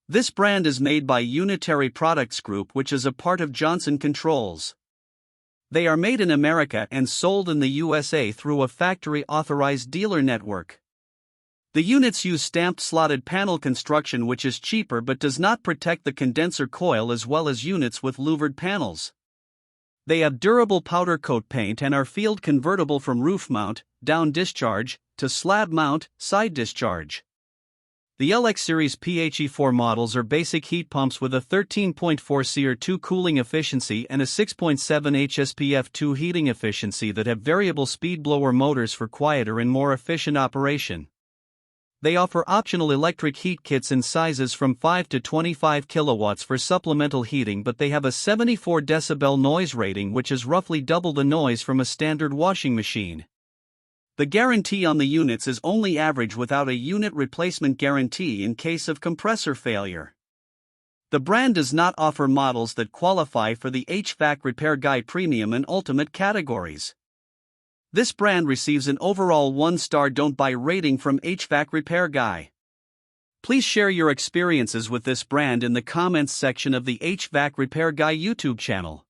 This brand is made by Unitary Products Group, which is a part of Johnson Controls. They are made in America and sold in the USA through a factory-authorized dealer network. The units use stamped slotted panel construction, which is cheaper but does not protect the condenser coil, as well as units with louvered panels. They have durable powder coat paint and are field convertible from roof mount, down discharge, to slab mount, side discharge. The LX Series PHE4 models are basic heat pumps with a 13.4 SEER2 cooling efficiency and a 6.7 HSPF2 heating efficiency that have variable speed blower motors for quieter and more efficient operation. They offer optional electric heat kits in sizes from 5 to 25 kilowatts for supplemental heating, but they have a 74 decibel noise rating, which is roughly double the noise from a standard washing machine. The guarantee on the units is only average, without a unit replacement guarantee in case of compressor failure. The brand does not offer models that qualify for the HVAC Repair Guy Premium and Ultimate categories. This brand receives an overall 1-star don't buy rating from HVAC Repair Guy. Please share your experiences with this brand in the comments section of the HVAC Repair Guy YouTube channel.